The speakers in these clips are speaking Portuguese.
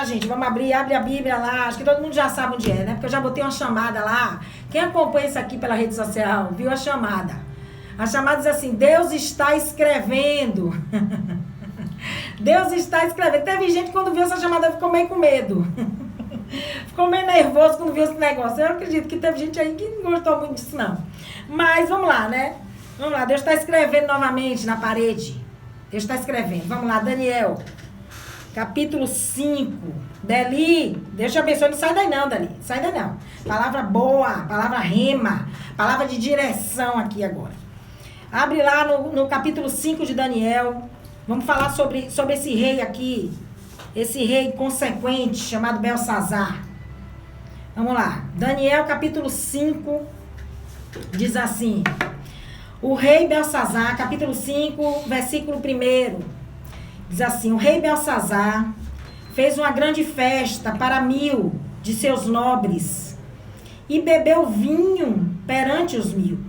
tá, gente? Vamos abrir, abre a Bíblia lá. Acho que todo mundo já sabe onde é, né? Porque eu já botei uma chamada lá. Quem acompanha isso aqui pela rede social, viu a chamada. A chamada diz assim, Deus está escrevendo. Deus está escrevendo. Teve gente que quando viu essa chamada ficou meio com medo. Ficou meio nervoso quando viu esse negócio. Eu acredito que teve gente aí que não gostou muito disso, não. Mas vamos lá, né? Vamos lá, Deus está escrevendo novamente na parede. Deus está escrevendo. Vamos lá, Daniel. Capítulo 5. Deli, Deus te abençoe. Não sai daí não, Dali. Sai daí não. Palavra boa, palavra rema, palavra de direção aqui agora. Abre lá no capítulo 5 de Daniel. Vamos falar sobre esse rei aqui. Esse rei consequente chamado Belsazar. Vamos lá. Daniel capítulo 5 diz assim. O rei Belsazar, capítulo 5, versículo 1. Diz assim, o rei Belsazar fez uma grande festa para 1000 de seus nobres e bebeu vinho perante os 1000.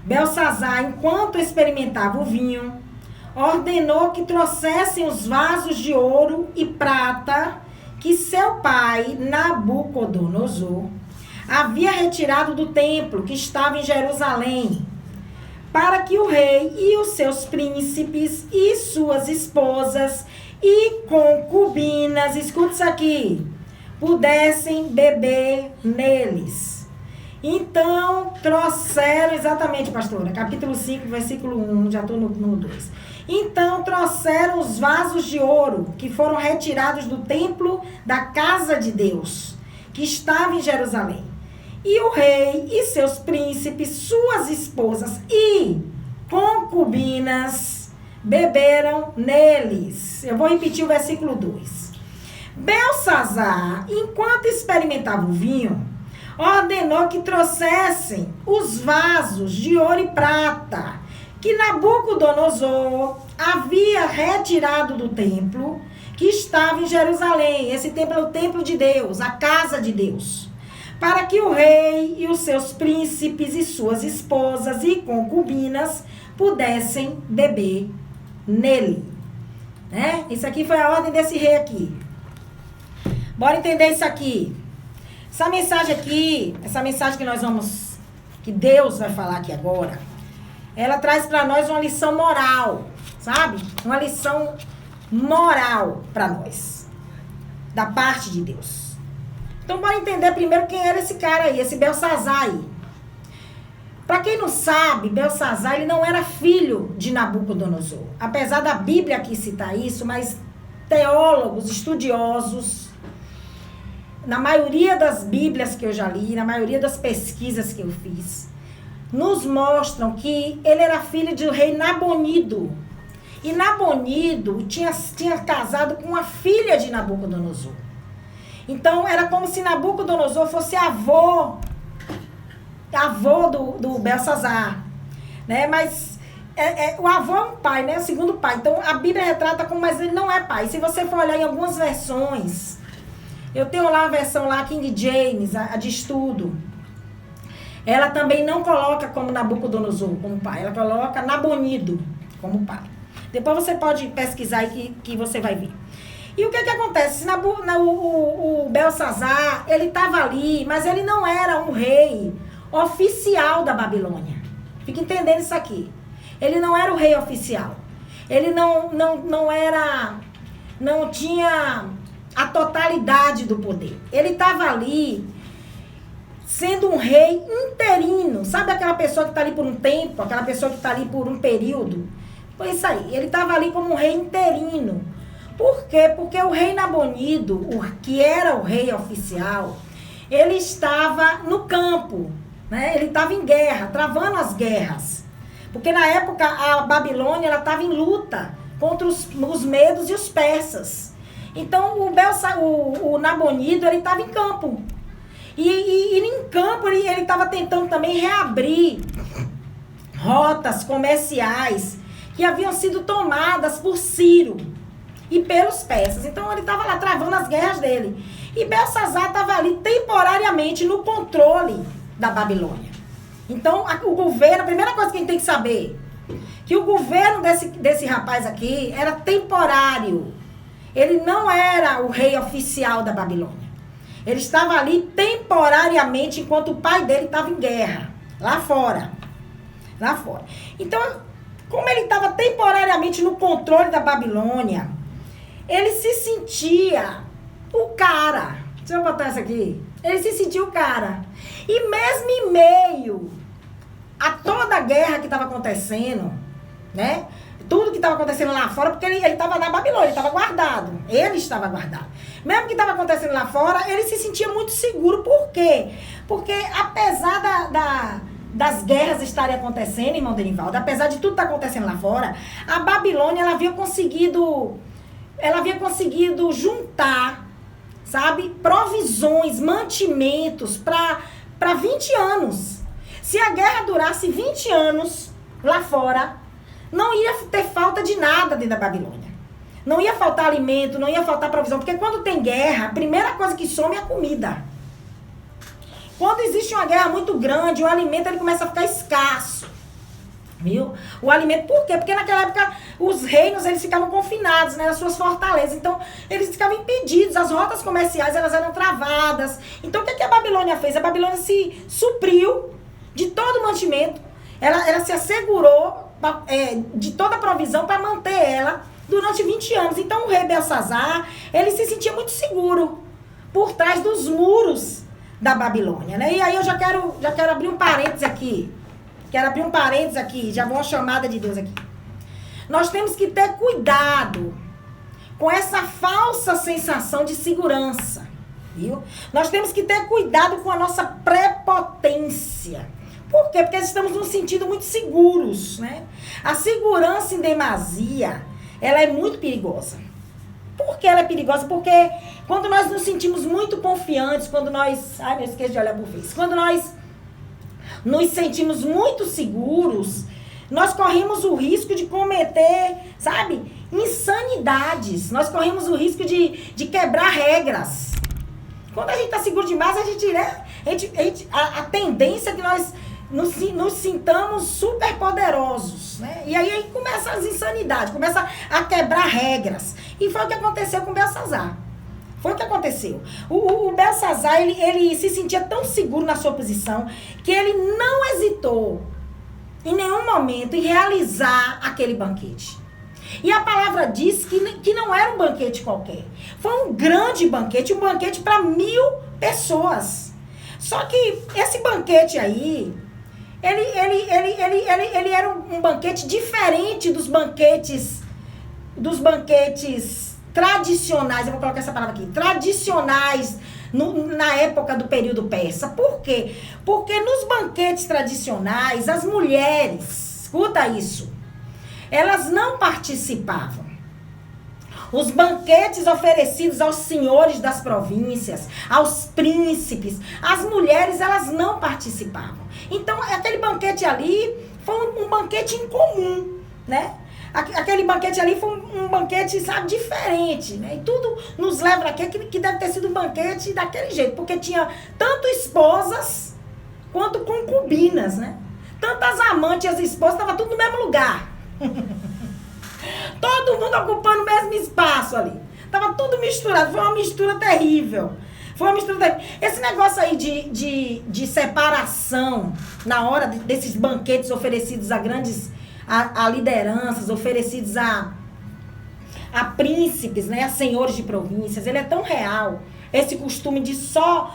Belsazar, enquanto experimentava o vinho, ordenou que trouxessem os vasos de ouro e prata que seu pai, Nabucodonosor, havia retirado do templo que estava em Jerusalém, para que o rei e os seus príncipes e suas esposas e concubinas, escuta isso aqui, pudessem beber neles. Então, trouxeram, exatamente, pastora, capítulo 5, versículo 1, já estou no 2. Então, trouxeram os vasos de ouro que foram retirados do templo da casa de Deus, que estava em Jerusalém. E o rei e seus príncipes, suas esposas e concubinas beberam neles. Eu vou repetir o versículo 2. Belsazar, enquanto experimentava o vinho, ordenou que trouxessem os vasos de ouro e prata que Nabucodonosor havia retirado do templo que estava em Jerusalém. Esse templo é o templo de Deus, a casa de Deus. Para que o rei e os seus príncipes e suas esposas e concubinas pudessem beber nele. Né? Isso aqui foi a ordem desse rei aqui. Bora entender isso aqui. Essa mensagem aqui, essa mensagem que Deus vai falar aqui agora, ela traz para nós uma lição moral, sabe? Uma lição moral para nós, da parte de Deus. Então, bora entender primeiro quem era esse cara aí, esse Belsazar aí. Para quem não sabe, Belsazar, ele não era filho de Nabucodonosor. Apesar da Bíblia aqui citar isso, mas teólogos, estudiosos, na maioria das Bíblias que eu já li, na maioria das pesquisas que eu fiz, nos mostram que ele era filho do rei Nabonido. E Nabonido tinha casado com uma filha de Nabucodonosor. Então, era como se Nabucodonosor fosse avô do Belsazar, né? Mas o avô é um pai, né? O segundo pai. Então, a Bíblia retrata como, mas ele não é pai. Se você for olhar em algumas versões, eu tenho lá a versão lá, King James, a de estudo. Ela também não coloca como Nabucodonosor, como pai. Ela coloca Nabonido como pai. Depois você pode pesquisar aí que você vai ver. E o que acontece? O Belsazar, ele estava ali, mas ele não era um rei oficial da Babilônia. Fica entendendo isso aqui. Ele não era o rei oficial. Ele não tinha a totalidade do poder. Ele estava ali sendo um rei interino. Sabe aquela pessoa que está ali por um tempo? Aquela pessoa que está ali por um período? Foi isso aí. Ele estava ali como um rei interino. Por quê? Porque o rei Nabonido, que era o rei oficial, ele estava no campo, né? Ele estava em guerra, travando as guerras. Porque na época a Babilônia estava em luta contra os medos e os persas. Então o Nabonido ele estava em campo. E em campo ele estava tentando também reabrir rotas comerciais que haviam sido tomadas por Ciro e pelos persas. Então ele estava lá travando as guerras dele. E Belsazar estava ali temporariamente no controle da Babilônia. Então o governo, a primeira coisa que a gente tem que saber, que o governo desse rapaz aqui era temporário. ele não era o rei oficial da Babilônia. Ele estava ali temporariamente, enquanto o pai dele estava em guerra, lá fora. Lá fora. Então, como ele estava temporariamente no controle da Babilônia, ele se sentia o cara. Deixa eu botar essa aqui. Ele se sentia o cara. E mesmo em meio a toda a guerra que estava acontecendo, né? Tudo que estava acontecendo lá fora, porque ele estava na Babilônia, ele estava guardado. Ele estava guardado. Mesmo que estava acontecendo lá fora, ele se sentia muito seguro. Por quê? Porque apesar das guerras estarem acontecendo, irmão Denivaldo, apesar de tudo estar acontecendo lá fora, a Babilônia, ela havia conseguido juntar, sabe, provisões, mantimentos para 20 anos. Se a guerra durasse 20 anos lá fora, não ia ter falta de nada dentro da Babilônia. Não ia faltar alimento, não ia faltar provisão. Porque quando tem guerra, a primeira coisa que some é a comida. Quando existe uma guerra muito grande, o alimento ele começa a ficar escasso. Viu? O alimento, por quê? Porque naquela época os reinos eles ficavam confinados, né, nas suas fortalezas. Então, eles ficavam impedidos, as rotas comerciais elas eram travadas. Então, o que a Babilônia fez? A Babilônia se supriu de todo o mantimento. Ela se assegurou de toda a provisão para manter ela durante 20 anos. Então, o rei Belsazar, ele se sentia muito seguro por trás dos muros da Babilônia, né? E aí eu já quero abrir um parênteses aqui. Quero abrir um parênteses aqui, já vou uma chamada de Deus aqui. Nós temos que ter cuidado com essa falsa sensação de segurança, viu? Nós temos que ter cuidado com a nossa prepotência. Por quê? Porque estamos nos sentindo muito seguros, né? A segurança em demasia, ela é muito perigosa. Por que ela é perigosa? Porque quando nós nos sentimos muito confiantes, quando nós... Ai, eu esqueci de olhar pro Face. Quando nós nos sentimos muito seguros, nós corremos o risco de cometer, sabe, insanidades. Nós corremos o risco de quebrar regras. Quando a gente tá seguro demais, a gente, né? A tendência é que nós nos sintamos super poderosos, né? E aí começam as insanidades, começa a quebrar regras. E foi o que aconteceu com Belsazar. Foi o que aconteceu. O Belsazar, ele se sentia tão seguro na sua posição que ele não hesitou em nenhum momento em realizar aquele banquete. E a palavra diz que não era um banquete qualquer. Foi um grande banquete, um banquete para 1000 pessoas. Só que esse banquete aí, ele era um banquete diferente dos banquetes tradicionais, eu vou colocar essa palavra aqui, tradicionais na época do período persa. Por quê? Porque nos banquetes tradicionais, as mulheres, escuta isso, elas não participavam. Os banquetes oferecidos aos senhores das províncias, aos príncipes, as mulheres, elas não participavam. Então, aquele banquete ali foi um banquete incomum, né? Aquele banquete ali foi um banquete, sabe, diferente, né? E tudo nos leva aqui que deve ter sido um banquete daquele jeito, porque tinha tanto esposas quanto concubinas, né? Tantas amantes e as esposas, estavam tudo no mesmo lugar. Todo mundo ocupando o mesmo espaço ali. Tava tudo misturado, foi uma mistura terrível. Foi uma mistura terrível. Esse negócio aí de separação na hora desses banquetes oferecidos a lideranças, oferecidos a príncipes, né, a senhores de províncias, ele é tão real, esse costume de só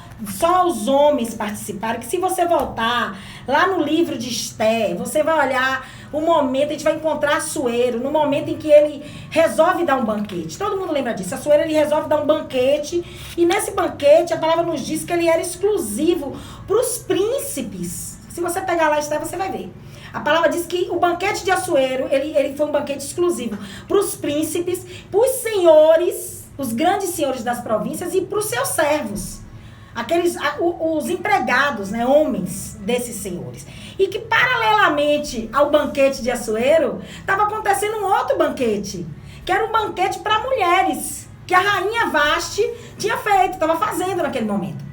os homens participarem, que se você voltar lá no livro de Esther, você vai olhar o momento, a gente vai encontrar Assuero, no momento em que ele resolve dar um banquete. Todo mundo lembra disso. Assuero, ele resolve dar um banquete, e nesse banquete, a palavra nos diz que ele era exclusivo para os príncipes. Se você pegar lá Esther, você vai ver. A palavra diz que o banquete de Assuero, ele foi um banquete exclusivo para os príncipes, para os senhores, os grandes senhores das províncias e para os seus servos. Os empregados, né, homens desses senhores. E que, paralelamente ao banquete de Assuero, estava acontecendo um outro banquete, que era um banquete para mulheres, que a rainha Vasti tinha feito, estava fazendo naquele momento.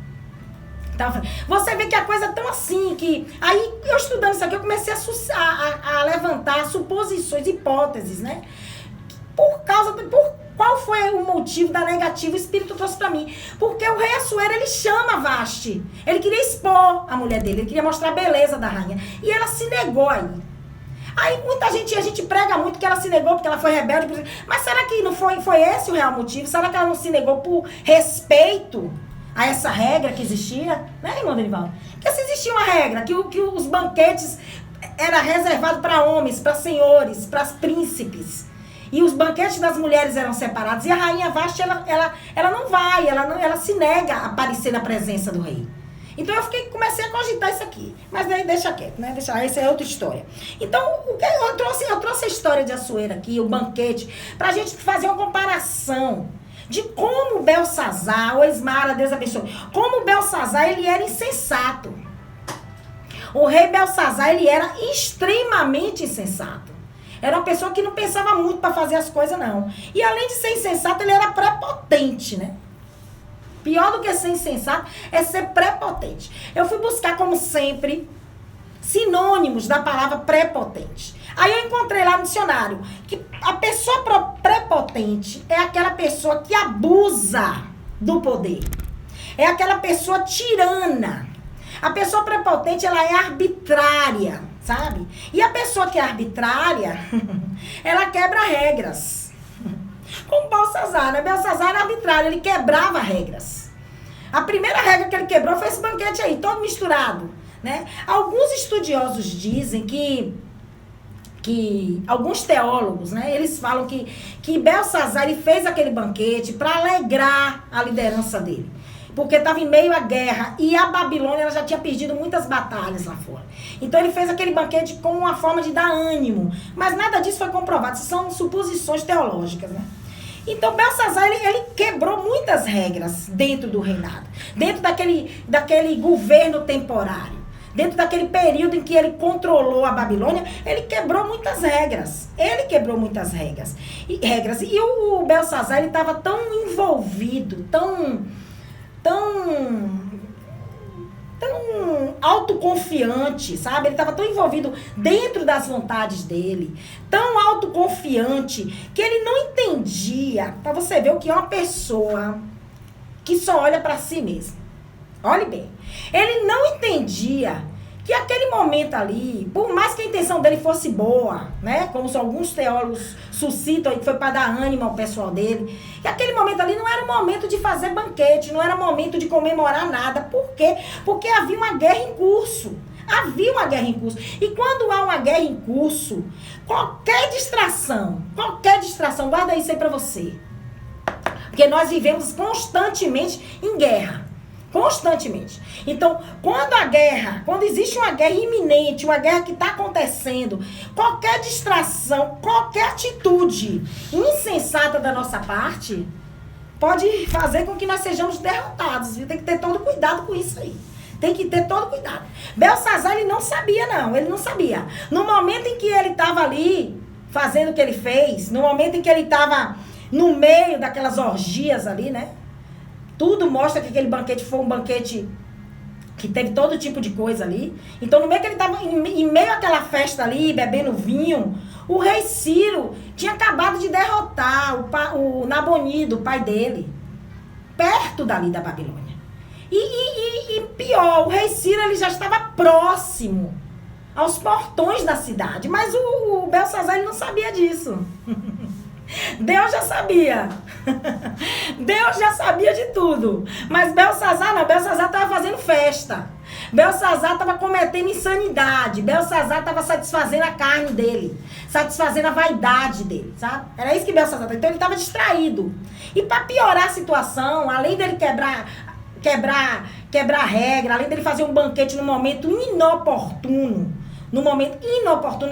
Você vê que a coisa é tão assim, que... Aí, eu estudando isso aqui, eu comecei a levantar suposições, hipóteses, né? Qual foi o motivo da negativa? O Espírito trouxe para mim. Porque o rei Assuero, ele chama Vasti. Ele queria expor a mulher dele, ele queria mostrar a beleza da rainha. E ela se negou aí. Aí muita gente, a gente prega muito que ela se negou porque ela foi rebelde. Mas será que não foi esse o real motivo? Será que ela não se negou por respeito a essa regra que existia? Né, irmão Denivaldo? Porque se existia uma regra, que os banquetes era reservado para homens, para senhores, para príncipes. E os banquetes das mulheres eram separados. E a rainha Vasti, ela não vai, ela se nega a aparecer na presença do rei. Então comecei a cogitar isso aqui. Mas daí deixa quieto, né? Essa é outra história. Então, eu trouxe a história de Assuero aqui, o banquete, pra gente fazer uma comparação de como Belsazar, ou Esmara, Deus abençoe, como Belsazar, ele era insensato. O rei Belsazar, ele era extremamente insensato. Era uma pessoa que não pensava muito para fazer as coisas, não. E além de ser insensato, ele era prepotente, né? Pior do que ser insensato é ser prepotente. Eu fui buscar, como sempre, sinônimos da palavra prepotente. Aí eu encontrei lá no dicionário que a pessoa prepotente é aquela pessoa que abusa do poder. É aquela pessoa tirana. A pessoa prepotente, ela é arbitrária, sabe? E a pessoa que é arbitrária, ela quebra regras. Como Belsazar, né? Belsazar era arbitrário, ele quebrava regras. A primeira regra que ele quebrou foi esse banquete aí, todo misturado, né? Alguns estudiosos dizem que alguns teólogos, né? Eles falam que Belsazar, ele fez aquele banquete para alegrar a liderança dele. Porque estava em meio à guerra e a Babilônia ela já tinha perdido muitas batalhas lá fora. Então ele fez aquele banquete como uma forma de dar ânimo. Mas nada disso foi comprovado, isso são suposições teológicas, né? Então Belsazar, ele quebrou muitas regras dentro do reinado. Dentro daquele governo temporário. Dentro daquele período em que ele controlou a Babilônia, ele quebrou muitas regras. E o Belsazar, ele estava tão envolvido, tão autoconfiante, sabe? Ele estava tão envolvido dentro das vontades dele, tão autoconfiante, que ele não entendia, para você ver o que é uma pessoa que só olha para si mesmo. Olhe bem. Ele não entendia que aquele momento ali, por mais que a intenção dele fosse boa, né? Como alguns teólogos suscitam aí, que foi para dar ânimo ao pessoal dele, que aquele momento ali não era o momento de fazer banquete, não era o momento de comemorar nada. Por quê? Porque havia uma guerra em curso. E quando há uma guerra em curso, qualquer distração, guarda isso aí para você. Porque nós vivemos constantemente em guerra. Constantemente. Então, quando existe uma guerra iminente, uma guerra que está acontecendo, qualquer distração, qualquer atitude insensata da nossa parte, pode fazer com que nós sejamos derrotados. Viu? Tem que ter todo cuidado com isso aí. Tem que ter todo cuidado. Belsazar, ele não sabia, não. Ele não sabia. No momento em que ele estava ali, fazendo o que ele fez, no momento em que ele estava no meio daquelas orgias ali, né? Tudo mostra que aquele banquete foi um banquete que teve todo tipo de coisa ali. Então, no meio que ele estava em meio àquela festa ali, bebendo vinho, o rei Ciro tinha acabado de derrotar o Nabonido, o pai dele, perto dali da Babilônia. E pior, o rei Ciro ele já estava próximo aos portões da cidade. Mas o Belsazar ele não sabia disso. Deus já sabia. Deus já sabia de tudo. Mas Belsazar não. Belsazar estava fazendo festa. Belsazar estava cometendo insanidade. Belsazar estava satisfazendo a carne dele. Satisfazendo a vaidade dele, sabe? Era isso que Belsazar estava. Então ele estava distraído. E para piorar a situação, além dele quebrar a regra, além dele fazer um banquete no momento inoportuno,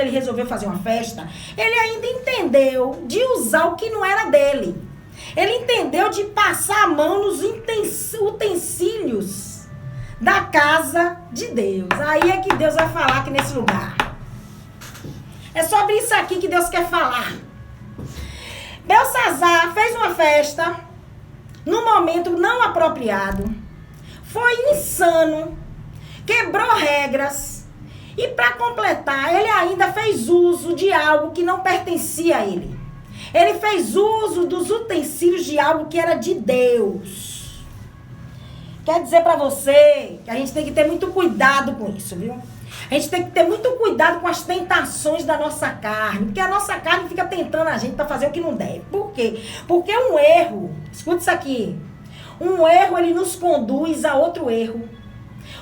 ele resolveu fazer uma festa, ele ainda entendeu de usar o que não era dele. Ele entendeu de passar a mão nos utensílios da casa de Deus. Aí é que Deus vai falar aqui nesse lugar. É sobre isso aqui que Deus quer falar. Belsazar fez uma festa no momento não apropriado. Foi insano. Quebrou regras. E para completar, ele ainda fez uso de algo que não pertencia a ele. Ele fez uso dos utensílios de algo que era de Deus. Quer dizer para você que a gente tem que ter muito cuidado com isso, viu? A gente tem que ter muito cuidado com as tentações da nossa carne. Porque a nossa carne fica tentando a gente para fazer o que não deve. Por quê? Porque um erro, escuta isso aqui. Um erro, ele nos conduz a outro erro.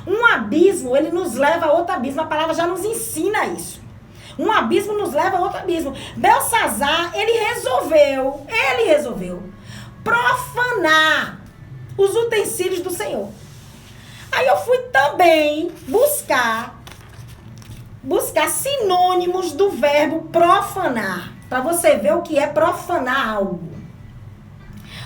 Um abismo, ele nos leva a outro abismo. A palavra já nos ensina isso. Um abismo nos leva a outro abismo. Belsazar, ele resolveu profanar os utensílios do Senhor. Aí eu fui também buscar sinônimos do verbo profanar, para você ver o que é profanar algo.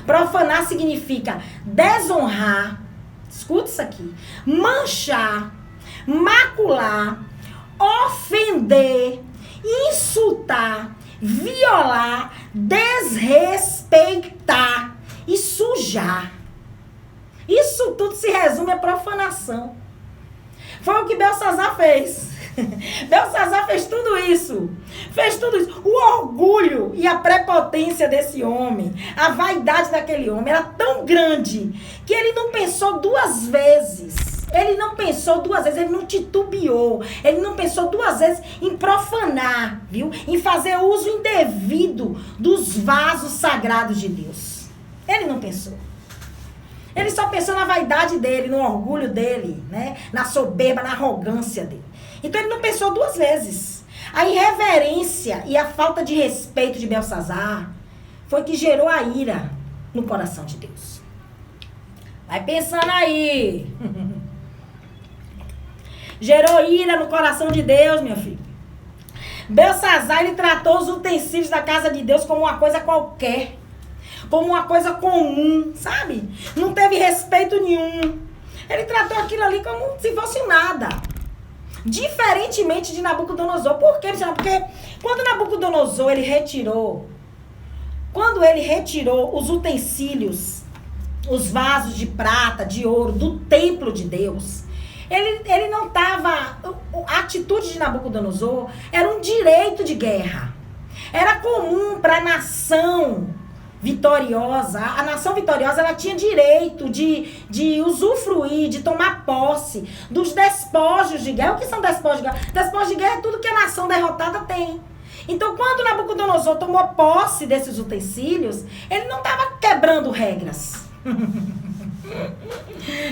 Profanar significa desonrar, escuta isso aqui, manchar, macular, ofender, insultar, violar, desrespeitar e sujar. Isso tudo se resume a profanação. Foi o que Belsazar fez. Belsazar fez tudo isso. O orgulho e a prepotência desse homem, a vaidade daquele homem era tão grande que ele não pensou duas vezes. Ele não titubeou. Ele não pensou duas vezes em profanar, viu? Em fazer uso indevido dos vasos sagrados de Deus. Ele não pensou. Ele só pensou na vaidade dele, no orgulho dele, né? Na soberba, na arrogância dele. Então ele não pensou duas vezes. A irreverência e a falta de respeito de Belsazar foi que gerou a ira no coração de Deus. Vai pensando aí. Gerou ira no coração de Deus, meu filho. Belsazar, ele tratou os utensílios da casa de Deus como uma coisa qualquer. Como uma coisa comum, sabe? Não teve respeito nenhum. Ele tratou aquilo ali como se fosse nada. Diferentemente de Nabucodonosor. Por quê? Porque quando Nabucodonosor ele retirou os utensílios, os vasos de prata, de ouro, do templo de Deus, ele não estava... A atitude de Nabucodonosor era um direito de guerra. Era comum para a nação vitoriosa. A nação vitoriosa, ela tinha direito de usufruir, de tomar posse dos despojos de guerra. O que são despojos de guerra? Despojos de guerra é tudo que a nação derrotada tem. Então, quando Nabucodonosor tomou posse desses utensílios, ele não estava quebrando regras.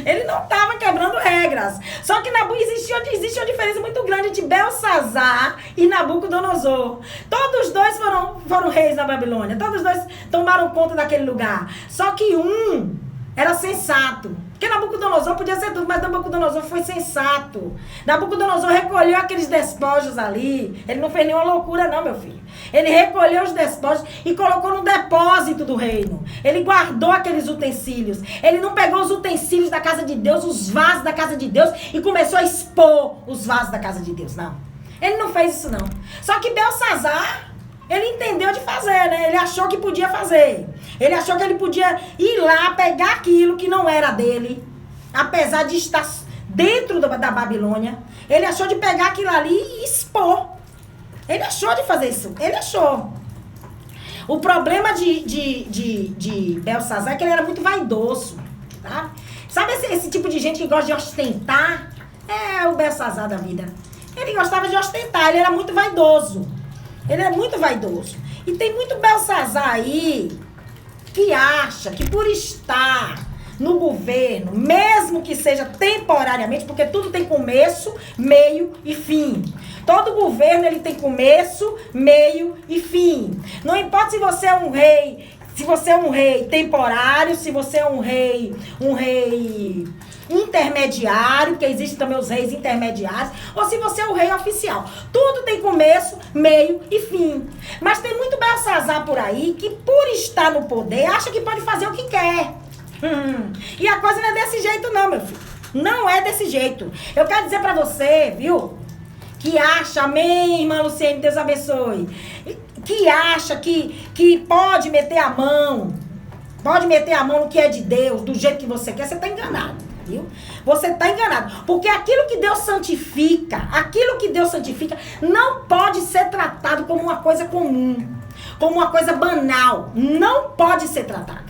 Ele não estava quebrando regras. Só que existe uma diferença muito grande entre Belsazar e Nabucodonosor. Todos dois foram reis na Babilônia. Todos dois tomaram conta daquele lugar. Só que um era sensato. Porque Nabucodonosor podia ser tudo, mas Nabucodonosor foi sensato. Nabucodonosor recolheu aqueles despojos ali. Ele não fez nenhuma loucura não, meu filho. Ele recolheu os despojos e colocou no depósito do reino. Ele guardou aqueles utensílios. Ele não pegou os utensílios da casa de Deus, os vasos da casa de Deus, e começou a expor os vasos da casa de Deus, não. Ele não fez isso, não. Só que Belsazar, ele entendeu de fazer, né? Ele achou que podia fazer. Ele achou que ele podia ir lá, pegar aquilo que não era dele, apesar de estar dentro da Babilônia. Ele achou de pegar aquilo ali e expor. Ele achou de fazer isso. Ele achou. O problema de Belsazar é que ele era muito vaidoso, tá? Sabe esse tipo de gente que gosta de ostentar? É o Belsazar da vida. Ele gostava de ostentar, ele era muito vaidoso. Ele é muito vaidoso. E tem muito Belsazar aí que acha que por estar no governo, mesmo que seja temporariamente, porque tudo tem começo, meio e fim. Todo governo ele tem começo, meio e fim. Não importa se você é um rei, temporário, se você é um rei intermediário, porque existem também os reis intermediários, ou se você é o rei oficial. Tudo tem começo, meio e fim. Mas tem muito Belsazar por aí que, por estar no poder, acha que pode fazer o que quer. E a coisa não é desse jeito não, meu filho. Não é desse jeito. Eu quero dizer pra você, viu, que acha, amém, irmã Luciene, Deus abençoe, que acha que pode meter a mão no que é de Deus, do jeito que você quer, você tá enganado. Viu? Você está enganado. Porque aquilo que Deus santifica não pode ser tratado como uma coisa comum. como uma coisa banal. Não pode ser tratada.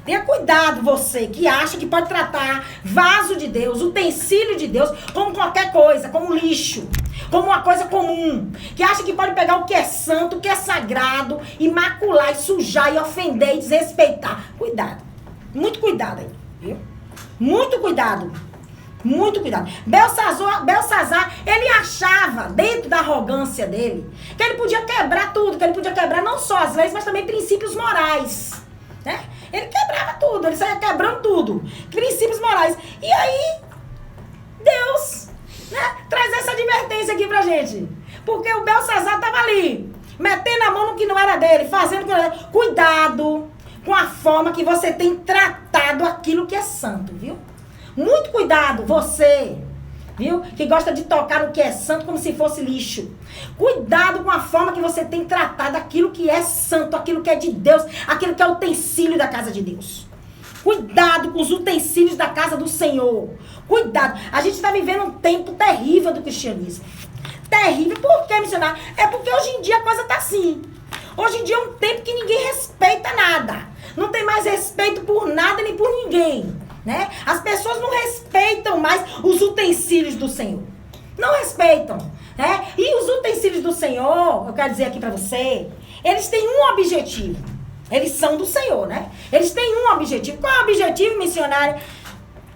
Tenha cuidado, você que acha que pode tratar vaso de Deus, utensílio de Deus, como qualquer coisa, como lixo, como uma coisa comum. Que acha que pode pegar o que é santo, o que é sagrado, e macular, e sujar, e ofender, e desrespeitar. Cuidado. Muito cuidado aí, viu? Muito cuidado. Muito cuidado. Belsazar, ele achava, dentro da arrogância dele, que ele podia quebrar tudo, que ele podia quebrar não só as leis, mas também princípios morais, né? Ele quebrava tudo, ele saía quebrando tudo. Princípios morais. E aí, Deus, né, traz essa advertência aqui pra gente. Porque o Belsazar estava ali, metendo a mão no que não era dele, fazendo... Cuidado com a forma que você tem tratado aquilo que é santo, viu? Muito cuidado, você, viu? Que gosta de tocar no que é santo como se fosse lixo. Cuidado com a forma que você tem tratado aquilo que é santo, aquilo que é de Deus, aquilo que é utensílio da casa de Deus. Cuidado com os utensílios da casa do Senhor. Cuidado. A gente está vivendo um tempo terrível do cristianismo. Terrível. Por que, missionário? É porque hoje em dia a coisa está assim. Hoje em dia é um tempo que ninguém respeita nada. Não tem mais respeito por nada nem por ninguém, né? As pessoas não respeitam mais os utensílios do Senhor. Não respeitam, né? E os utensílios do Senhor, eu quero dizer aqui para você, eles têm um objetivo. Eles são do Senhor, né? Eles têm um objetivo. Qual é o objetivo, missionário?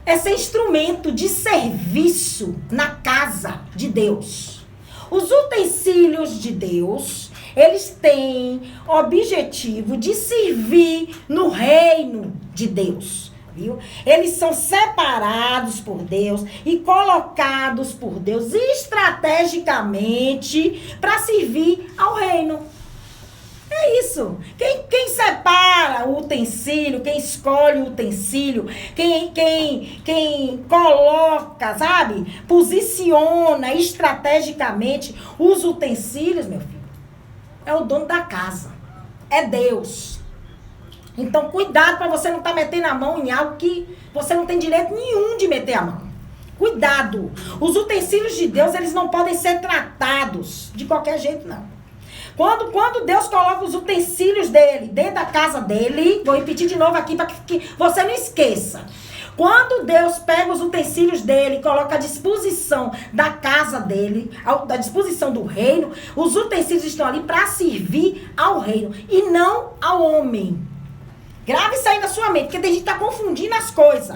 É ser instrumento de serviço na casa de Deus. Os utensílios de Deus, eles têm objetivo de servir no reino de Deus, viu? Eles são separados por Deus e colocados por Deus estrategicamente para servir ao reino. É isso. Quem separa o utensílio, quem escolhe o utensílio, quem coloca, sabe? Posiciona estrategicamente os utensílios, meu filho, é o dono da casa. É Deus. Então, cuidado para você não estar metendo a mão em algo que você não tem direito nenhum de meter a mão. Cuidado. Os utensílios de Deus, eles não podem ser tratados de qualquer jeito, não. Quando Deus coloca os utensílios dele dentro da casa dele, vou repetir de novo aqui para que você não esqueça. Quando Deus pega os utensílios dele e coloca à disposição da casa dele, à disposição do reino, os utensílios estão ali para servir ao reino e não ao homem. Grave isso aí na sua mente, porque tem gente que está confundindo as coisas.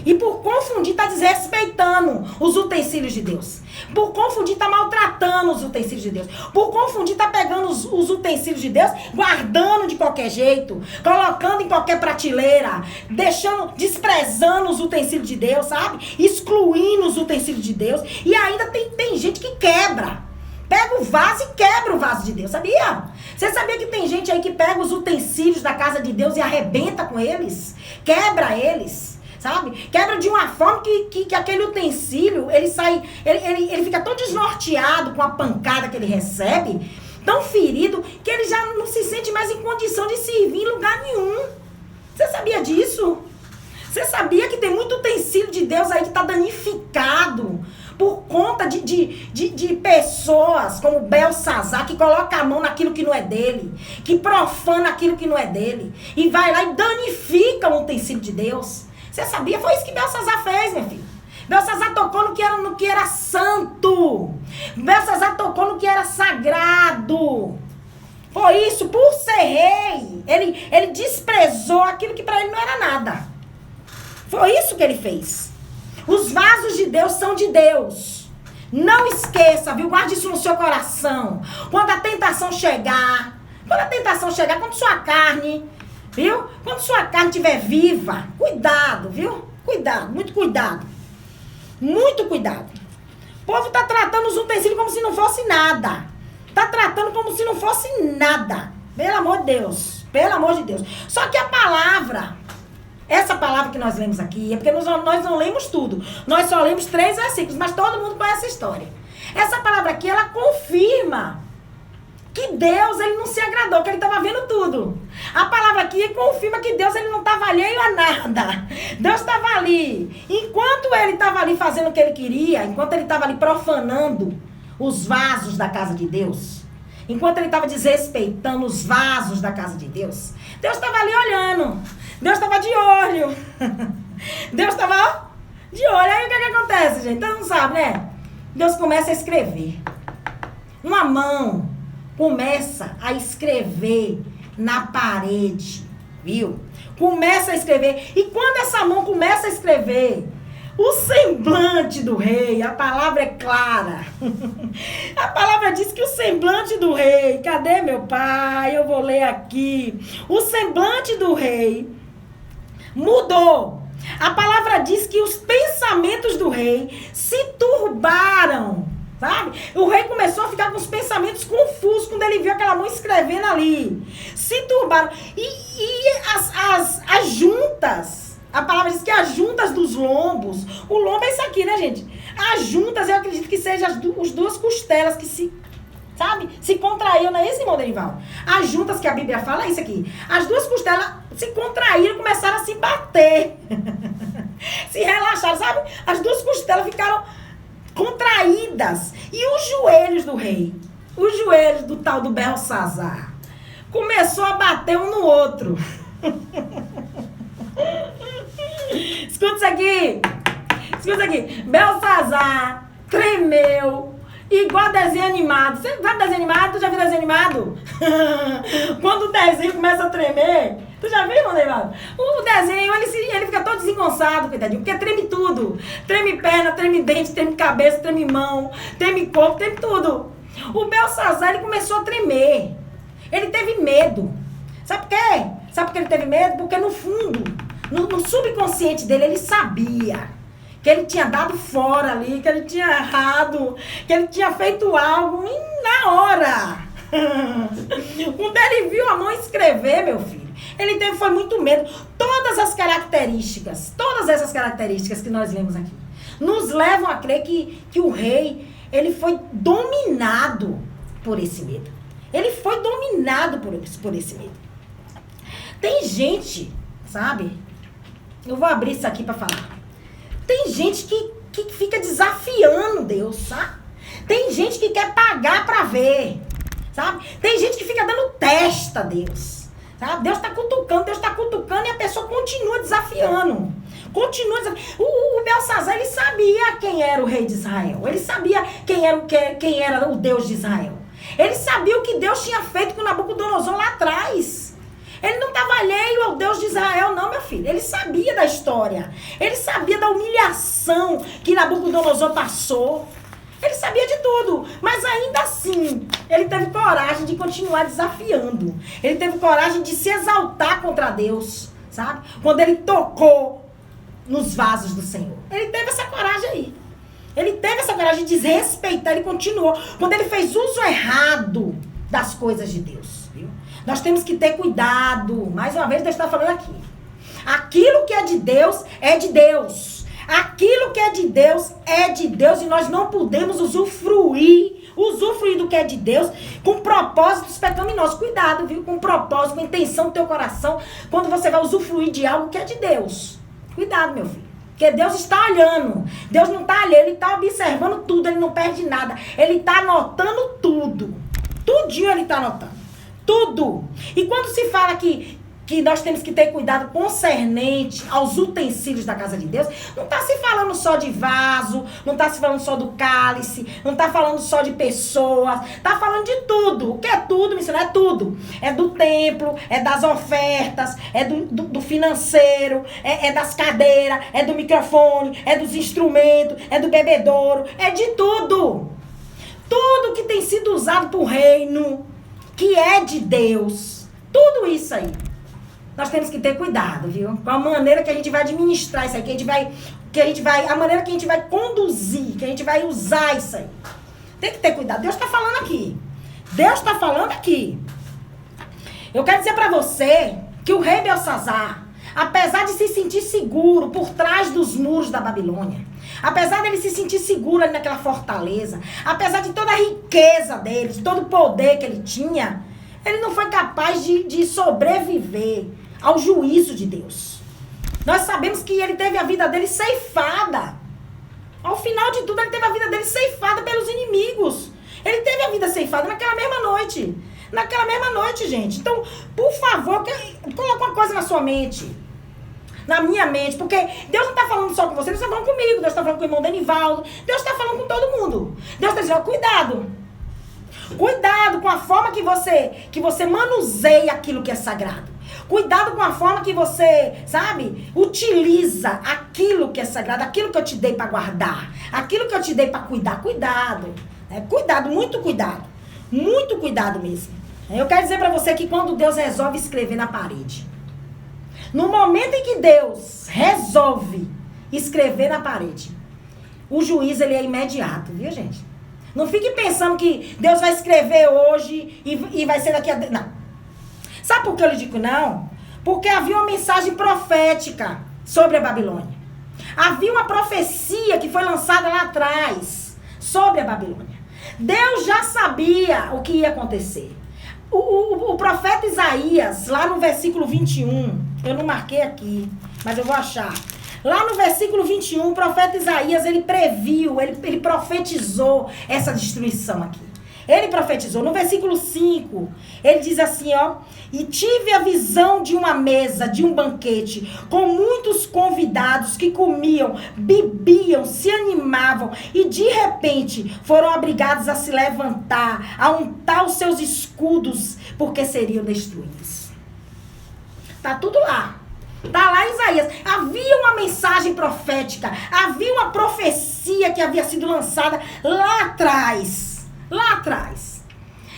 E por confundir, está desrespeitando os utensílios de Deus. Por confundir, está maltratando os utensílios de Deus. Por confundir, está pegando os utensílios de Deus, guardando de qualquer jeito, colocando em qualquer prateleira, desprezando os utensílios de Deus, sabe? Excluindo os utensílios de Deus. E ainda tem gente que quebra. Pega o vaso e quebra o vaso de Deus, sabia? Você sabia que tem gente aí que pega os utensílios da casa de Deus e arrebenta com eles? Quebra eles. Sabe? Quebra de uma forma que aquele utensílio, ele fica tão desnorteado com a pancada que ele recebe, tão ferido, que ele já não se sente mais em condição de servir em lugar nenhum. Você sabia disso? Você sabia que tem muito utensílio de Deus aí que está danificado por conta de pessoas como Belsazar, que coloca a mão naquilo que não é dele, que profana aquilo que não é dele, e vai lá e danifica o utensílio de Deus. Você sabia? Foi isso que Belsazar fez, meu filho. Belsazar tocou no que era santo. Belsazar tocou no que era sagrado. Foi isso, por ser rei. Ele desprezou aquilo que para ele não era nada. Foi isso que ele fez. Os vasos de Deus são de Deus. Não esqueça, viu? Guarde isso no seu coração. Quando a tentação chegar, quando sua carne... Viu? Quando sua carne estiver viva, cuidado, viu? Cuidado, muito cuidado. Muito cuidado. O povo está tratando os utensílios como se não fosse nada. Está tratando como se não fosse nada. Pelo amor de Deus. Pelo amor de Deus. Só que a palavra, essa palavra que nós lemos aqui, é porque nós não lemos tudo. Nós só lemos 3 versículos, mas todo mundo conhece a história. Essa palavra aqui, ela confirma que Deus, ele não se agradou, que ele estava vendo tudo. A palavra aqui confirma que Deus, ele não estava alheio a nada. Deus estava ali. Enquanto ele estava ali fazendo o que ele queria, enquanto ele estava ali profanando os vasos da casa de Deus, enquanto ele estava desrespeitando os vasos da casa de Deus, Deus estava ali olhando. Deus estava de olho. Deus estava de olho. Aí o que acontece, gente? Todo mundo sabe, né? Deus começa a escrever. Uma mão começa a escrever na parede, viu? Começa a escrever. E quando essa mão começa a escrever, o semblante do rei, a palavra é clara. A palavra diz que o semblante do rei, cadê meu pai? Eu vou ler aqui. O semblante do rei mudou. A palavra diz que os pensamentos do rei se turbaram, sabe? O rei começou a ficar com os pensamentos confusos quando ele viu aquela mão escrevendo ali. Se turbaram. E as juntas, a palavra diz que as juntas dos lombos, o lombo é isso aqui, né, gente? As juntas, eu acredito que sejam as duas costelas que se contraíram, não é isso, irmão Derival? As juntas que a Bíblia fala é isso aqui. As duas costelas se contraíram e começaram a se bater. Se relaxaram, sabe? As duas costelas ficaram contraídas. E os joelhos do rei, os joelhos do tal do Belsazar, começou a bater um no outro. Escuta isso aqui. Escuta isso aqui. Belsazar tremeu. Igual desenho animado. Você vai desenho animado? Tu já viu desenho animado? Quando o desenho começa a tremer, tu já viu, Neymar? O desenho, ele fica todo desengonçado, coitadinho, porque treme tudo. Treme perna, treme dente, treme cabeça, treme mão, treme corpo, treme tudo. O Belsazar, ele começou a tremer. Ele teve medo. Sabe por quê? Sabe por que ele teve medo? Porque no fundo, no subconsciente dele, ele sabia que ele tinha dado fora ali, que ele tinha errado, que ele tinha feito algo e na hora. Quando ele viu a mão escrever, meu filho, foi muito medo. Todas essas características que nós lemos aqui, nos levam a crer que o rei, ele foi dominado por esse medo. Ele foi dominado por esse medo. Tem gente, sabe? Eu vou abrir isso aqui para falar. Tem gente que fica desafiando Deus, sabe? Tem gente que quer pagar para ver, sabe? Tem gente que fica dando testa a Deus, sabe? Deus está cutucando e a pessoa continua desafiando. O Belsazar, ele sabia quem era o rei de Israel. Ele sabia quem era o Deus de Israel. Ele sabia o que Deus tinha feito com Nabucodonosor lá atrás. Ele não estava alheio ao Deus de Israel, não, meu filho. Ele sabia da história. Ele sabia da humilhação que Nabucodonosor passou. Ele sabia de tudo. Mas ainda assim, ele teve coragem de continuar desafiando. Ele teve coragem de se exaltar contra Deus, sabe? Quando ele tocou nos vasos do Senhor. Ele teve essa coragem aí. Ele teve essa coragem de desrespeitar. Ele continuou. Quando ele fez uso errado das coisas de Deus, viu? Nós temos que ter cuidado. Mais uma vez, Deus está falando aqui. Aquilo que é de Deus, é de Deus. Aquilo que é de Deus, é de Deus. E nós não podemos usufruir do que é de Deus com propósitos pecaminosos. Cuidado, viu? Com propósito, com intenção do teu coração. Quando você vai usufruir de algo que é de Deus. Cuidado, meu filho. Porque Deus está olhando. Deus não está alheio. Ele está observando tudo. Ele não perde nada. Ele está anotando tudo. Tudinho ele está anotando. Tudo. E quando se fala que nós temos que ter cuidado concernente aos utensílios da casa de Deus, não está se falando só de vaso, não está se falando só do cálice, não está falando só de pessoas, está falando de tudo. O que é tudo, missionário? É tudo. É do templo, é das ofertas, é do financeiro, é das cadeiras, é do microfone, é dos instrumentos, é do bebedouro, é de tudo. Tudo que tem sido usado para o reino, que é de Deus, tudo isso aí. Nós temos que ter cuidado, viu? Com a maneira que a gente vai administrar isso aí, a maneira que a gente vai conduzir, que a gente vai usar isso aí. Tem que ter cuidado. Deus está falando aqui. Deus está falando aqui. Eu quero dizer para você que o rei Belsazar, apesar de se sentir seguro por trás dos muros da Babilônia, apesar dele se sentir seguro ali naquela fortaleza, apesar de toda a riqueza dele, de todo o poder que ele tinha, ele não foi capaz de sobreviver ao juízo de Deus. Nós sabemos que ele teve a vida dele ceifada. Ao final de tudo, ele teve a vida dele ceifada pelos inimigos. Ele teve a vida ceifada naquela mesma noite. Naquela mesma noite, gente. Então, por favor, coloque uma coisa na sua mente. Na minha mente. Porque Deus não está falando só com você, Deus está falando comigo. Deus está falando com o irmão Denivaldo. Deus está falando com todo mundo. Deus está dizendo, cuidado. Cuidado com a forma que você manuseia aquilo que é sagrado. Cuidado com a forma que você, sabe, utiliza aquilo que é sagrado, aquilo que eu te dei para guardar, aquilo que eu te dei para cuidar. Cuidado. Cuidado, muito cuidado. Muito cuidado mesmo. Eu quero dizer para você que quando Deus resolve escrever na parede, no momento em que Deus resolve escrever na parede, o juízo ele é imediato, viu, gente? Não fique pensando que Deus vai escrever hoje e vai ser daqui a... Não. Sabe por que eu lhe digo não? Porque havia uma mensagem profética sobre a Babilônia. Havia uma profecia que foi lançada lá atrás sobre a Babilônia. Deus já sabia o que ia acontecer. O profeta Isaías, lá no versículo 21, eu não marquei aqui, mas eu vou achar. Lá no versículo 21, o profeta Isaías, ele previu, ele profetizou essa destruição aqui. Ele profetizou. No versículo 5, ele diz assim, ó. E tive a visão de uma mesa, de um banquete, com muitos convidados que comiam, bebiam, se animavam. E de repente foram obrigados a se levantar, a untar os seus escudos, porque seriam destruídos. Tá tudo lá. Tá lá Isaías. Havia uma mensagem profética. Havia uma profecia que havia sido lançada lá atrás. Lá atrás.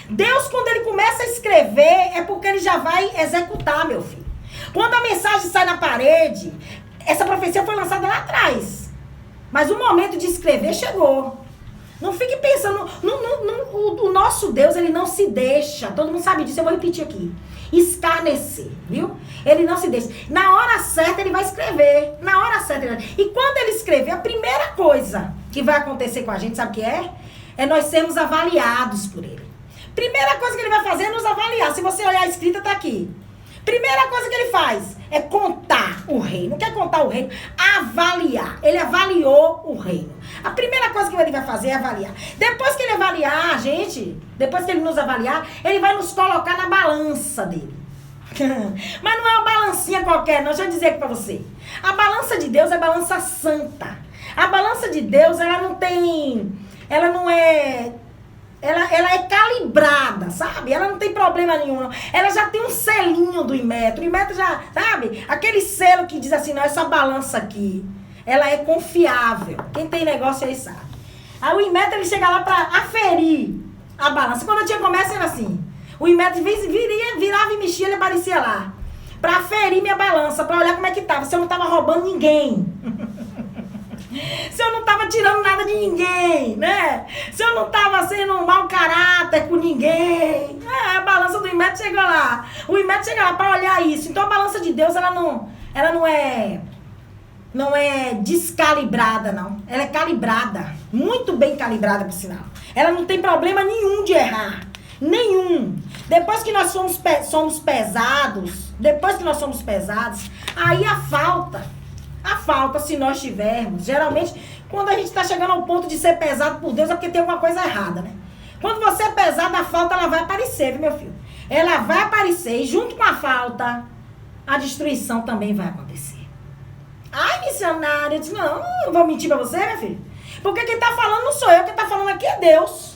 Deus, quando ele começa a escrever, é porque ele já vai executar, meu filho. Quando a mensagem sai na parede, essa profecia foi lançada lá atrás. Mas o momento de escrever chegou. Não fique pensando, o nosso Deus, ele não se deixa, todo mundo sabe disso, eu vou repetir aqui. Escarnecer, viu? Ele não se deixa. Na hora certa ele vai escrever. Na hora certa ele vai... E quando ele escrever, a primeira coisa que vai acontecer com a gente, sabe o que é? É nós sermos avaliados por ele. Primeira coisa que ele vai fazer é nos avaliar. Se você olhar a escrita, tá aqui. Primeira coisa que ele faz é contar o reino. Não quer contar o reino? Avaliar. Ele avaliou o reino. A primeira coisa que ele vai fazer é avaliar. Depois que ele avaliar, gente, depois que ele nos avaliar, ele vai nos colocar na balança dele. Mas não é uma balancinha qualquer, não. Deixa eu dizer aqui pra você. A balança de Deus é balança santa. A balança de Deus, ela não tem... Ela não é... Ela é calibrada, sabe? Ela não tem problema nenhum, não. Ela já tem um selinho do Inmetro. O Inmetro já, sabe? Aquele selo que diz assim, não, essa balança aqui, ela é confiável. Quem tem negócio aí sabe. Aí o Inmetro, ele chega lá pra aferir a balança. Quando eu tinha comércio, era assim. O Inmetro virava e mexia, ele aparecia lá. Pra aferir minha balança, pra olhar como é que tava. Se eu não tava roubando ninguém. Se eu não tava tirando nada de ninguém, né? Se eu não tava sendo um mau caráter com ninguém. A balança do Inmetro chegou lá. O Inmetro chega lá pra olhar isso. Então a balança de Deus, ela não é descalibrada, não. Ela é calibrada. Muito bem calibrada, por sinal. Ela não tem problema nenhum de errar. Nenhum. Depois que nós somos pesados, aí a falta, se nós tivermos, geralmente, quando a gente está chegando ao ponto de ser pesado por Deus, é porque tem alguma coisa errada, né? Quando você é pesado, a falta, ela vai aparecer, viu, meu filho? Ela vai aparecer e junto com a falta, a destruição também vai acontecer. Ai, missionária, eu disse, não vou mentir pra você, meu filho. Porque quem tá falando não sou eu, quem tá falando aqui é Deus.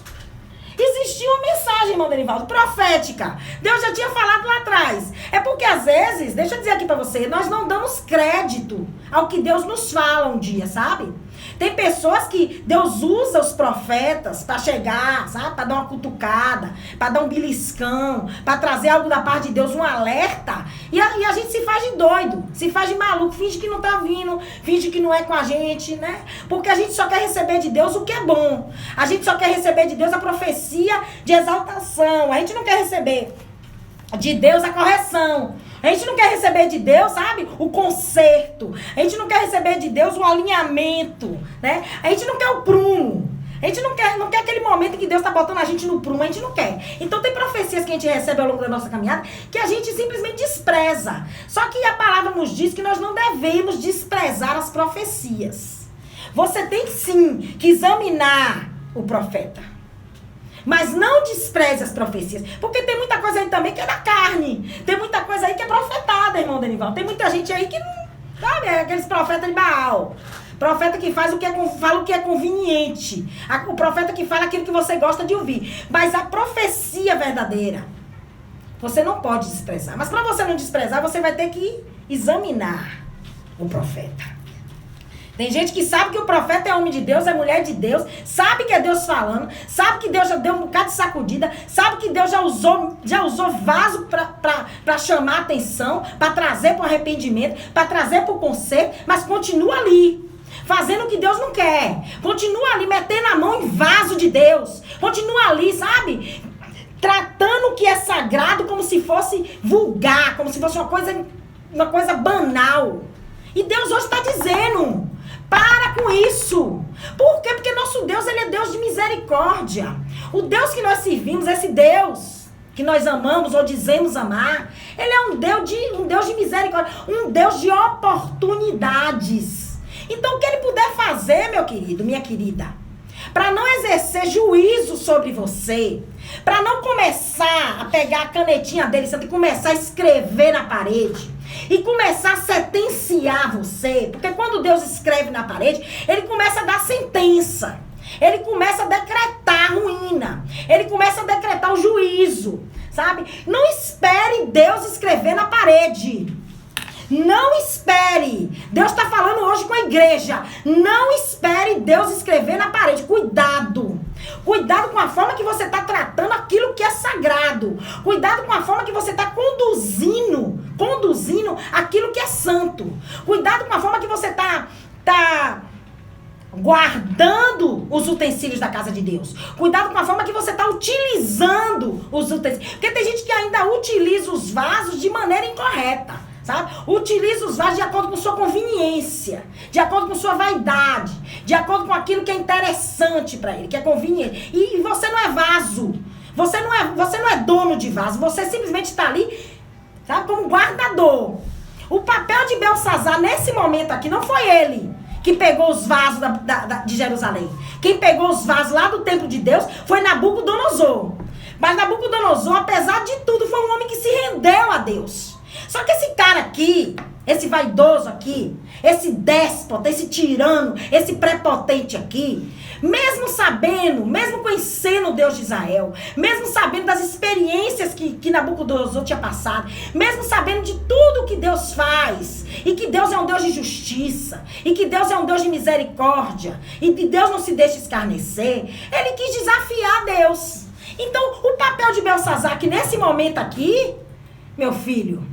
Existia uma mensagem, irmão Denivaldo, profética. Deus já tinha falado lá atrás. É porque às vezes, deixa eu dizer aqui pra você, nós não damos crédito ao que Deus nos fala um dia, sabe? Tem pessoas que Deus usa os profetas para chegar, sabe? Para dar uma cutucada, para dar um beliscão, para trazer algo da parte de Deus, um alerta. E a gente se faz de doido, se faz de maluco, finge que não tá vindo, finge que não é com a gente, né? Porque a gente só quer receber de Deus o que é bom. A gente só quer receber de Deus a profecia de exaltação. A gente não quer receber de Deus a correção. A gente não quer receber de Deus, sabe, o conserto. A gente não quer receber de Deus o alinhamento, né? A gente não quer o prumo. A gente não quer aquele momento em que Deus está botando a gente no prumo. A gente não quer. Então tem profecias que a gente recebe ao longo da nossa caminhada que a gente simplesmente despreza. Só que a palavra nos diz que nós não devemos desprezar as profecias. Você tem sim que examinar o profeta. Mas não despreze as profecias. Porque tem muita coisa aí também que é da carne. Tem muita coisa aí que é profetada, irmão Denival. Tem muita gente aí que não... Sabe, aqueles profetas de Baal. Profeta que fala o que é conveniente. O profeta que fala aquilo que você gosta de ouvir. Mas a profecia verdadeira, você não pode desprezar. Mas para você não desprezar, você vai ter que examinar o profeta. Tem gente que sabe que o profeta é homem de Deus, é mulher de Deus, sabe que é Deus falando, sabe que Deus já deu um bocado de sacudida, sabe que Deus já usou vaso para chamar a atenção, para trazer para o arrependimento, para trazer para o conserto, mas continua ali, fazendo o que Deus não quer. Continua ali, metendo a mão em vaso de Deus. Continua ali, sabe? Tratando o que é sagrado como se fosse vulgar, como se fosse uma coisa banal. E Deus hoje está dizendo... Para com isso. Por quê? Porque nosso Deus, ele é Deus de misericórdia. O Deus que nós servimos, esse Deus que nós amamos ou dizemos amar, ele é um Deus de misericórdia, um Deus de oportunidades. Então, o que ele puder fazer, meu querido, minha querida, para não exercer juízo sobre você, para não começar a pegar a canetinha dele, você tem que começar a escrever na parede, e começar a sentenciar você, porque quando Deus escreve na parede, ele começa a dar sentença, ele começa a decretar a ruína, ele começa a decretar o juízo, sabe? Não espere Deus escrever na parede. Não espere. Deus está falando hoje com a igreja. Não espere Deus escrever na parede. Cuidado. Cuidado com a forma que você está tratando aquilo que é sagrado. Cuidado com a forma que você está conduzindo aquilo que é santo. Cuidado com a forma que você está guardando os utensílios da casa de Deus. Cuidado com a forma que você está utilizando os utensílios. Porque tem gente que ainda utiliza os vasos de maneira incorreta. Sabe? Utiliza os vasos de acordo com sua conveniência, de acordo com sua vaidade, de acordo com aquilo que é interessante para ele, que é conveniente. E você não é vaso. Você não é dono de vaso. Você simplesmente está ali, sabe, como guardador. O papel de Belsazar nesse momento aqui não foi ele que pegou os vasos de Jerusalém. Quem pegou os vasos lá do templo de Deus foi Nabucodonosor. Mas Nabucodonosor, apesar de tudo, foi um homem que se rendeu a Deus. Só que esse cara aqui, esse vaidoso aqui, esse déspota, esse tirano, esse prepotente aqui, mesmo sabendo, mesmo conhecendo o Deus de Israel, mesmo sabendo das experiências que Nabucodonosor tinha passado, mesmo sabendo de tudo que Deus faz, e que Deus é um Deus de justiça, e que Deus é um Deus de misericórdia, e que Deus não se deixa escarnecer, ele quis desafiar Deus. Então, o papel de Belsazar, que nesse momento aqui, meu filho,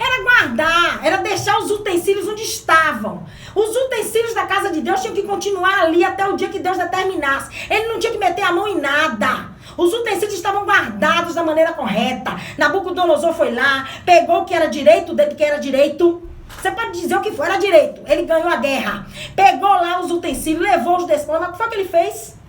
era guardar, era deixar os utensílios onde estavam. Os utensílios da casa de Deus tinham que continuar ali até o dia que Deus determinasse. Ele não tinha que meter a mão em nada. Os utensílios estavam guardados da maneira correta. Nabucodonosor foi lá, pegou o que era direito dele, que era direito. Você pode dizer o que for, era direito. Ele ganhou a guerra. Pegou lá os utensílios, levou os despojos. Mas o que foi que ele fez?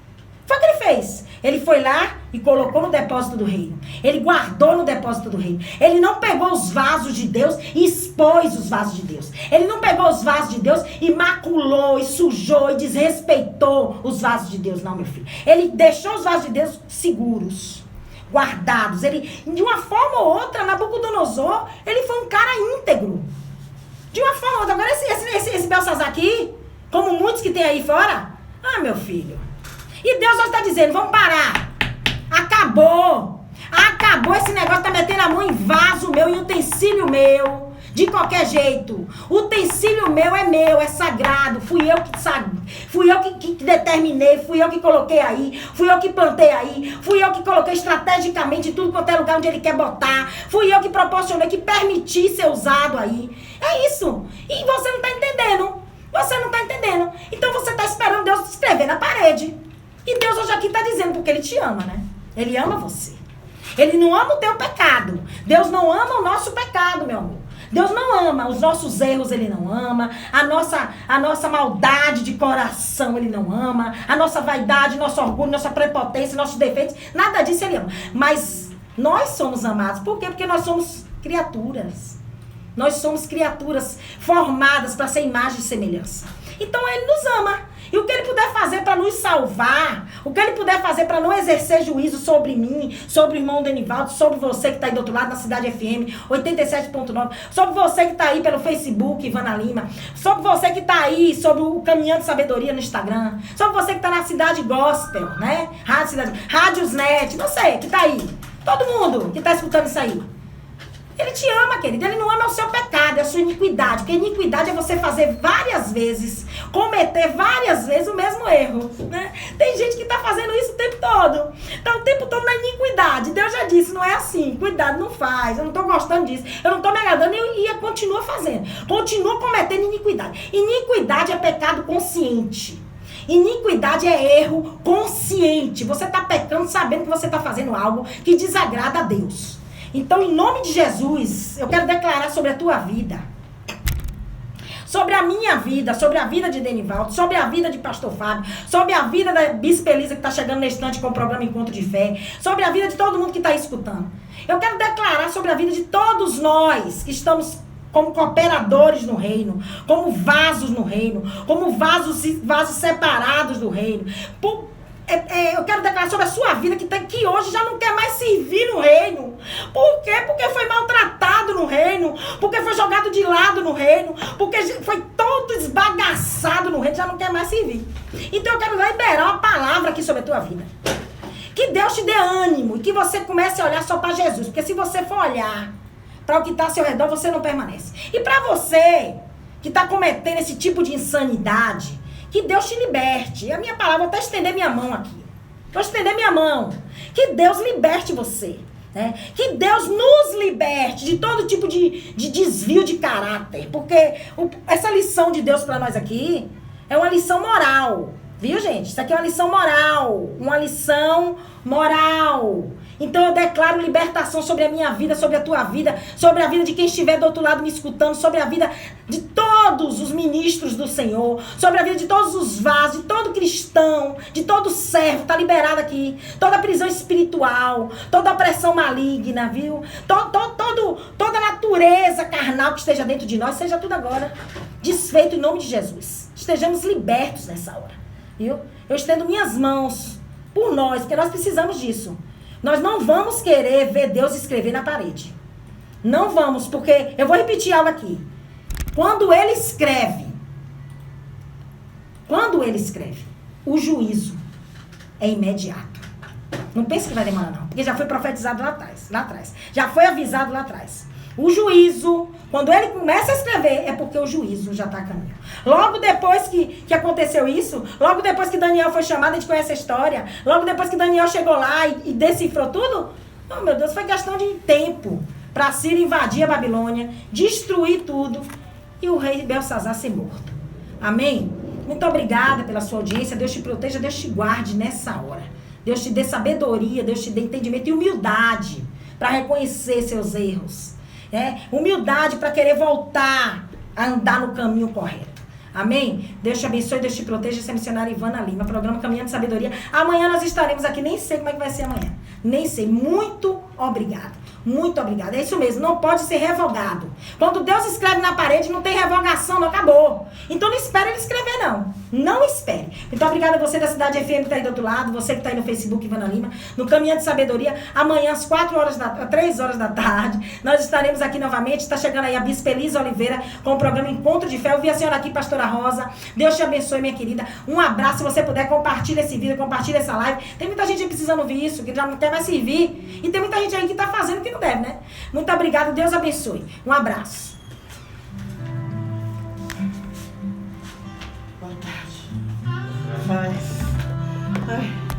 Ele foi lá e colocou no depósito do reino. Ele guardou no depósito do reino. Ele não pegou os vasos de Deus e expôs os vasos de Deus. Ele não pegou os vasos de Deus e maculou, e sujou, e desrespeitou os vasos de Deus. Não, meu filho. Ele deixou os vasos de Deus seguros, guardados. Ele, de uma forma ou outra, Nabucodonosor, ele foi um cara íntegro. De uma forma ou outra. Agora, esse Belsazar aqui, como muitos que tem aí fora, meu filho. E Deus hoje está dizendo, vamos parar. Acabou esse negócio, tá metendo a mão em vaso meu, em utensílio meu, de qualquer jeito. Utensílio meu, é sagrado. Fui eu que determinei, fui eu que coloquei aí, fui eu que plantei aí, fui eu que coloquei estrategicamente tudo quanto é lugar onde ele quer botar, fui eu que proporcionei, que permiti ser usado aí. É isso. E você não tá entendendo. Então você tá esperando Deus escrever na parede. E Deus hoje aqui está dizendo, porque Ele te ama, né? Ele ama você. Ele não ama o teu pecado. Deus não ama o nosso pecado, meu amor. Deus não ama os nossos erros, Ele não ama. A nossa maldade de coração, Ele não ama. A nossa vaidade, nosso orgulho, nossa prepotência, nossos defeitos, nada disso Ele ama. Mas nós somos amados. Por quê? Porque nós somos criaturas. Nós somos criaturas formadas para ser imagem e semelhança. Então ele nos ama. E o que ele puder fazer para nos salvar, o que ele puder fazer para não exercer juízo sobre mim, sobre o irmão Denivaldo, sobre você que está aí do outro lado na Cidade FM 87.9, sobre você que está aí pelo Facebook, Ivana Lima, sobre você que está aí sobre o Caminhando de Sabedoria no Instagram, sobre você que está na Cidade Gospel, né? Rádios Net, não sei, que está aí. Todo mundo que está escutando isso aí. Ele te ama, querido. Ele não ama o seu pecado, é a sua iniquidade. Porque iniquidade é você fazer várias vezes, cometer várias vezes o mesmo erro, né? Tem gente que está fazendo isso o tempo todo. Então, o tempo todo na iniquidade. Deus já disse, não é assim. Cuidado, não faz. Eu não estou gostando disso. Eu não estou me agradando e continua fazendo. Continua cometendo iniquidade. Iniquidade é pecado consciente. Iniquidade é erro consciente. Você está pecando sabendo que você está fazendo algo que desagrada a Deus. Então, em nome de Jesus, eu quero declarar sobre a tua vida, sobre a minha vida, sobre a vida de Denivaldo, sobre a vida de Pastor Fábio, sobre a vida da Bispa Elisa que está chegando na estante com o programa Encontro de Fé, sobre a vida de todo mundo que está escutando. Eu quero declarar sobre a vida de todos nós que estamos como cooperadores no reino, como vasos no reino, como vasos separados do reino. Eu quero declarar sobre a sua vida que hoje já não quer mais servir no reino. Por quê? Porque foi maltratado no reino, porque foi jogado de lado no reino, porque foi todo esbagaçado no reino, já não quer mais servir. Então eu quero liberar uma palavra aqui sobre a tua vida. Que Deus te dê ânimo e que você comece a olhar só para Jesus. Porque se você for olhar para o que está ao seu redor, você não permanece. E para você que está cometendo esse tipo de insanidade, que Deus te liberte. E a minha palavra, vou até estender minha mão aqui. Vou estender minha mão. Que Deus liberte você. Né? Que Deus nos liberte de todo tipo de desvio de caráter. Porque essa lição de Deus para nós aqui é uma lição moral. Viu, gente? Isso aqui é uma lição moral. Uma lição moral. Então eu declaro libertação sobre a minha vida, sobre a tua vida, sobre a vida de quem estiver do outro lado me escutando, sobre a vida de todos os ministros do Senhor, sobre a vida de todos os vasos, de todo cristão, de todo servo, tá liberado aqui. Toda prisão espiritual, toda opressão maligna, viu? Toda natureza carnal que esteja dentro de nós, seja tudo agora desfeito em nome de Jesus. Estejamos libertos nessa hora, viu? Eu estendo minhas mãos por nós, porque nós precisamos disso. Nós não vamos querer ver Deus escrever na parede. Não vamos, porque eu vou repetir algo aqui. Quando ele escreve, o juízo é imediato. Não pense que vai demorar, não. Porque já foi profetizado lá atrás. Já foi avisado lá atrás. O juízo, quando ele começa a escrever, é porque o juízo já está a caminho. Logo depois que aconteceu isso, logo depois que Daniel foi chamado, a gente conhece a história, logo depois que Daniel chegou lá e decifrou tudo, oh meu Deus, foi questão de tempo para Síria invadir a Babilônia, destruir tudo e o rei Belsazar ser morto. Amém? Muito obrigada pela sua audiência, Deus te proteja, Deus te guarde nessa hora. Deus te dê sabedoria, Deus te dê entendimento e humildade para reconhecer seus erros. Humildade para querer voltar a andar no caminho correto. Amém? Deus te abençoe, Deus te proteja. Essa é a missionária Ivana Lima, programa Caminhando de Sabedoria. Amanhã nós estaremos aqui, nem sei como é que vai ser amanhã. Nem sei. Muito obrigada. Muito obrigada. É isso mesmo, não pode ser revogado. Quando Deus escreve na parede, não tem revogação, não acabou. Então não espere ele escrever, não. Não espere. Muito obrigada a você da Cidade FM que está aí do outro lado, você que está aí no Facebook, Ivana Lima, no Caminhando de Sabedoria. Amanhã, às 3 horas da tarde, nós estaremos aqui novamente. Está chegando aí a Bispa Elisa Oliveira com o programa Encontro de Fé. Eu vi a senhora aqui, Pastora Rosa. Deus te abençoe, minha querida. Um abraço. Se você puder, compartilha esse vídeo, compartilha essa live. Tem muita gente aí precisando ouvir isso, que já não quer mais servir. E tem muita gente aí que está fazendo que não deve, né? Muito obrigada, Deus abençoe. Um abraço. Boa tarde. Ai.